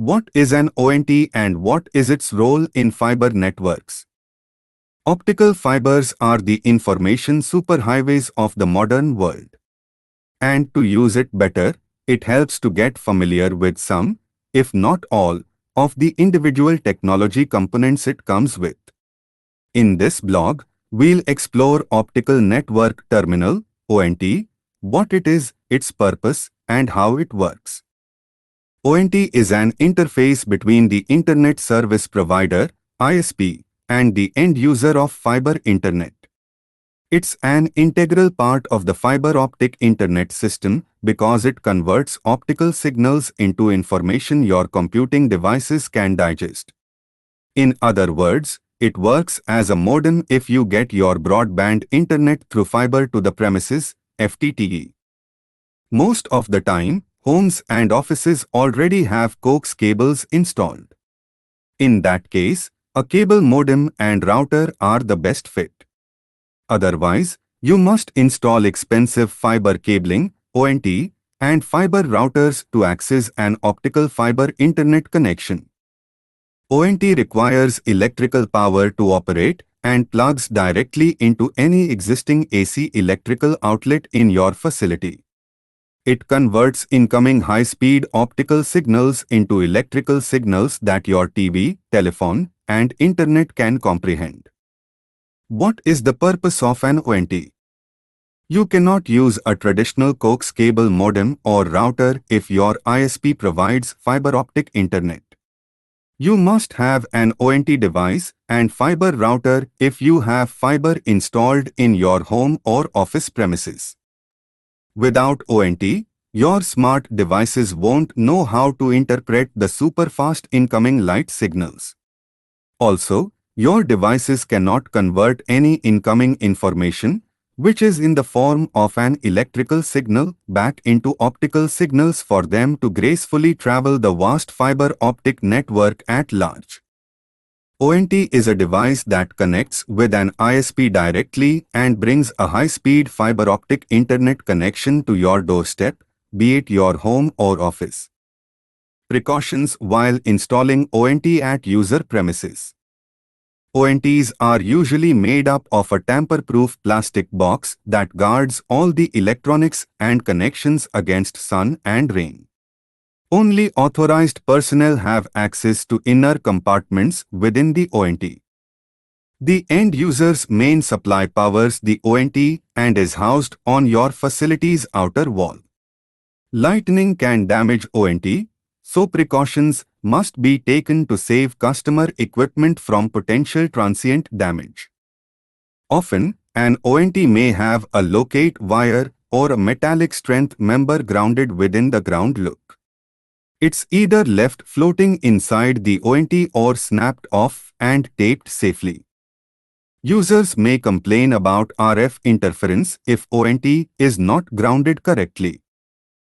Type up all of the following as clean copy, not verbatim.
What is an ONT and what is its role in fiber networks? Optical fibers are the information superhighways of the modern world. And to use it better, it helps to get familiar with some, if not all, of the individual technology components it comes with. In this blog, we'll explore Optical Network Terminal, ONT, what it is, its purpose, and how it works. ONT is an interface between the Internet Service Provider, ISP, and the end user of fiber internet. It's an integral part of the fiber optic internet system because it converts optical signals into information your computing devices can digest. In other words, it works as a modem if you get your broadband internet through fiber to the premises, FTTE. Most of the time, homes and offices already have coax cables installed. In that case, a cable modem and router are the best fit. Otherwise, you must install expensive fiber cabling, ONT, and fiber routers to access an optical fiber internet connection. ONT requires electrical power to operate and plugs directly into any existing AC electrical outlet in your facility. It converts incoming high-speed optical signals into electrical signals that your TV, telephone, and internet can comprehend. What is the purpose of an ONT? You cannot use a traditional coax cable modem or router if your ISP provides fiber optic internet. You must have an ONT device and fiber router if you have fiber installed in your home or office premises. Without ONT, your smart devices won't know how to interpret the super-fast incoming light signals. Also, your devices cannot convert any incoming information, which is in the form of an electrical signal, back into optical signals for them to gracefully travel the vast fiber optic network at large. ONT is a device that connects with an ISP directly and brings a high-speed fiber optic internet connection to your doorstep, be it your home or office. Precautions while installing ONT at user premises. ONTs are usually made up of a tamper-proof plastic box that guards all the electronics and connections against sun and rain. Only authorized personnel have access to inner compartments within the ONT. The end user's main supply powers the ONT and is housed on your facility's outer wall. Lightning can damage ONT, so precautions must be taken to save customer equipment from potential transient damage. Often, an ONT may have a locate wire or a metallic strength member grounded within the ground loop. It's either left floating inside the ONT or snapped off and taped safely. Users may complain about RF interference if ONT is not grounded correctly.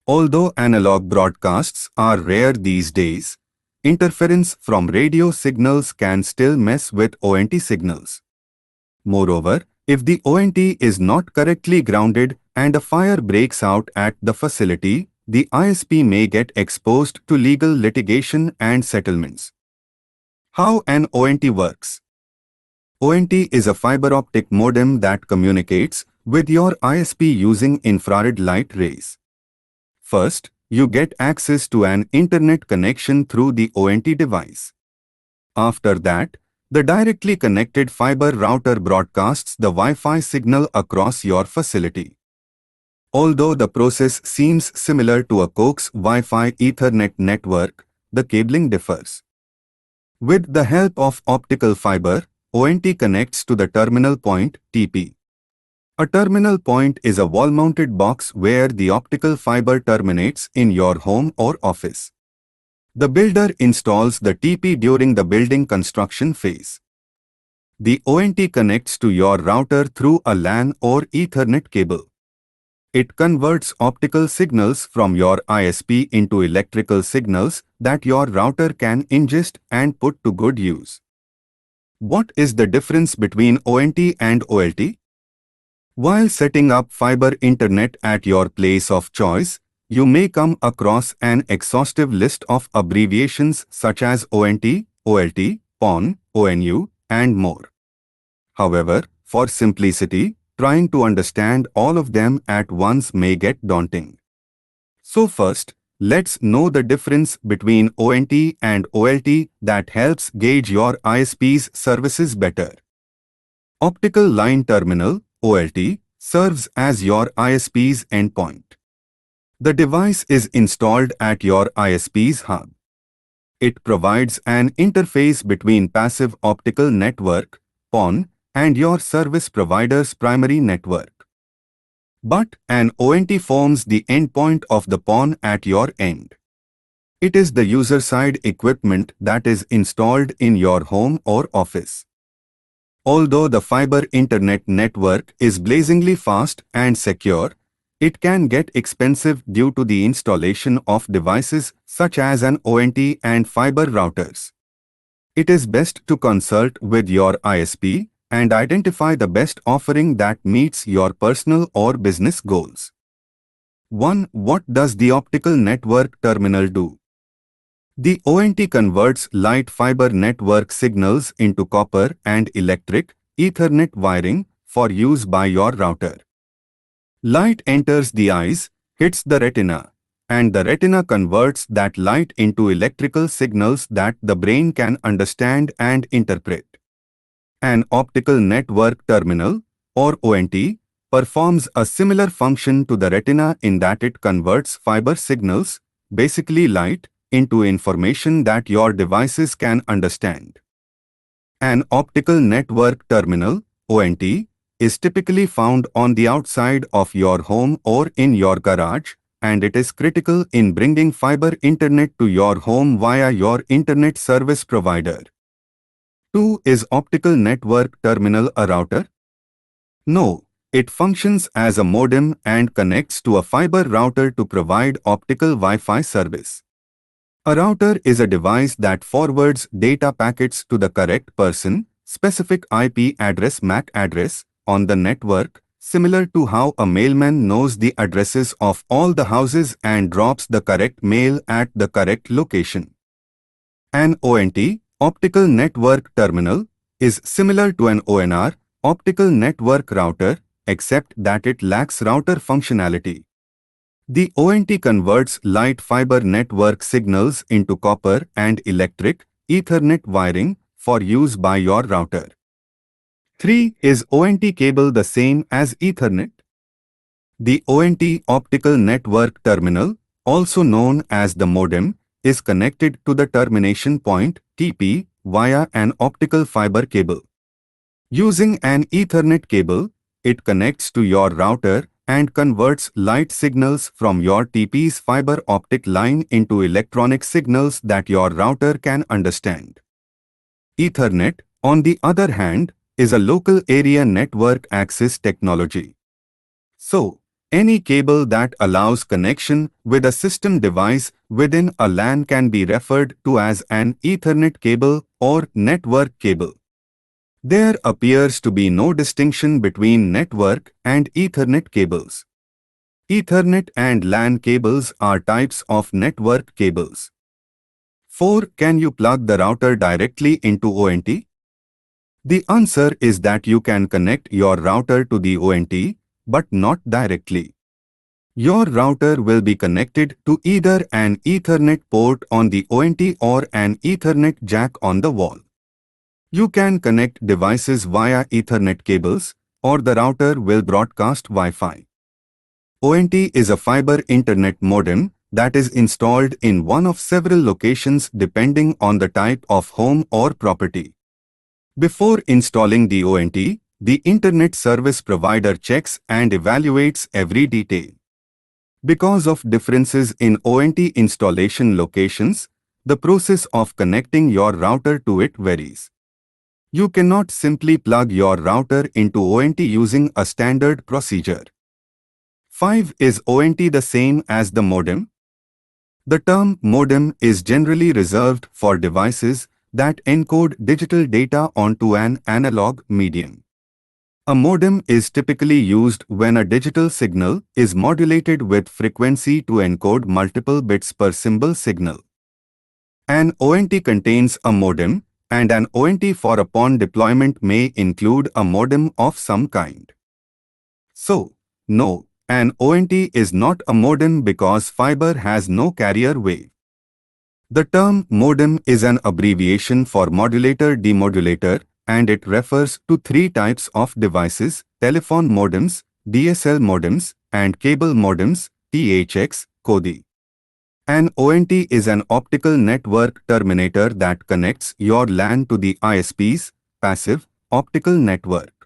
Although analog broadcasts are rare these days, interference from radio signals can still mess with ONT signals. Moreover, if the ONT is not correctly grounded and a fire breaks out at the facility, the ISP may get exposed to legal litigation and settlements. How an ONT works. ONT is a fiber optic modem that communicates with your ISP using infrared light rays. First, you get access to an internet connection through the ONT device. After that, the directly connected fiber router broadcasts the Wi-Fi signal across your facility. Although the process seems similar to a coax Wi-Fi Ethernet network, the cabling differs. With the help of optical fiber, ONT connects to the terminal point, TP. A terminal point is a wall-mounted box where the optical fiber terminates in your home or office. The builder installs the TP during the building construction phase. The ONT connects to your router through a LAN or Ethernet cable. It converts optical signals from your ISP into electrical signals that your router can ingest and put to good use. What is the difference between ONT and OLT? While setting up fiber internet at your place of choice, you may come across an exhaustive list of abbreviations such as ONT, OLT, PON, ONU, and more. However, for simplicity, trying to understand all of them at once may get daunting. So first, let's know the difference between ONT and OLT that helps gauge your ISP's services better. Optical Line Terminal, OLT, serves as your ISP's endpoint. The device is installed at your ISP's hub. It provides an interface between passive optical network, PON, and your service provider's primary network. But an ONT forms the endpoint of the PON at your end. It is the user-side equipment that is installed in your home or office. Although the fiber internet network is blazingly fast and secure, it can get expensive due to the installation of devices such as an ONT and fiber routers. It is best to consult with your ISP and identify the best offering that meets your personal or business goals. 1. What does the optical network terminal do? The ONT converts light fiber network signals into copper and electric, Ethernet wiring for use by your router. Light enters the eyes, hits the retina, and the retina converts that light into electrical signals that the brain can understand and interpret. An optical network terminal, or ONT, performs a similar function to the retina in that it converts fiber signals, basically light, into information that your devices can understand. An optical network terminal, ONT, is typically found on the outside of your home or in your garage, and it is critical in bringing fiber internet to your home via your internet service provider. 2. Is optical network terminal a router? No, it functions as a modem and connects to a fiber router to provide optical Wi-Fi service. A router is a device that forwards data packets to the correct person, specific IP address MAC address, on the network, similar to how a mailman knows the addresses of all the houses and drops the correct mail at the correct location. An ONT, optical network terminal, is similar to an ONR, optical network router, except that it lacks router functionality. The ONT converts light fiber network signals into copper and electric, Ethernet wiring for use by your router. 3. Is ONT cable the same as Ethernet? The ONT optical network terminal, also known as the modem, is connected to the termination point, TP, via an optical fiber cable. Using an Ethernet cable, it connects to your router and converts light signals from your TP's fiber optic line into electronic signals that your router can understand. Ethernet, on the other hand, is a local area network access technology. So, any cable that allows connection with a system device within a LAN can be referred to as an Ethernet cable or network cable. There appears to be no distinction between network and Ethernet cables. Ethernet and LAN cables are types of network cables. 4. Can you plug the router directly into ONT? The answer is that you can connect your router to the ONT, but not directly. Your router will be connected to either an Ethernet port on the ONT or an Ethernet jack on the wall. You can connect devices via Ethernet cables, or the router will broadcast Wi-Fi. ONT is a fiber internet modem that is installed in one of several locations depending on the type of home or property. Before installing the ONT, the internet service provider checks and evaluates every detail. Because of differences in ONT installation locations, the process of connecting your router to it varies. You cannot simply plug your router into ONT using a standard procedure. 5. Is ONT the same as the modem? The term modem is generally reserved for devices that encode digital data onto an analog medium. A modem is typically used when a digital signal is modulated with frequency to encode multiple bits per symbol signal. An ONT contains a modem, and an ONT for a PON deployment may include a modem of some kind. So, no, an ONT is not a modem because fiber has no carrier wave. The term modem is an abbreviation for modulator-demodulator, and it refers to three types of devices: telephone modems, DSL modems, and cable modems, THX, CODI. An ONT is an optical network terminator that connects your LAN to the ISP's passive optical network.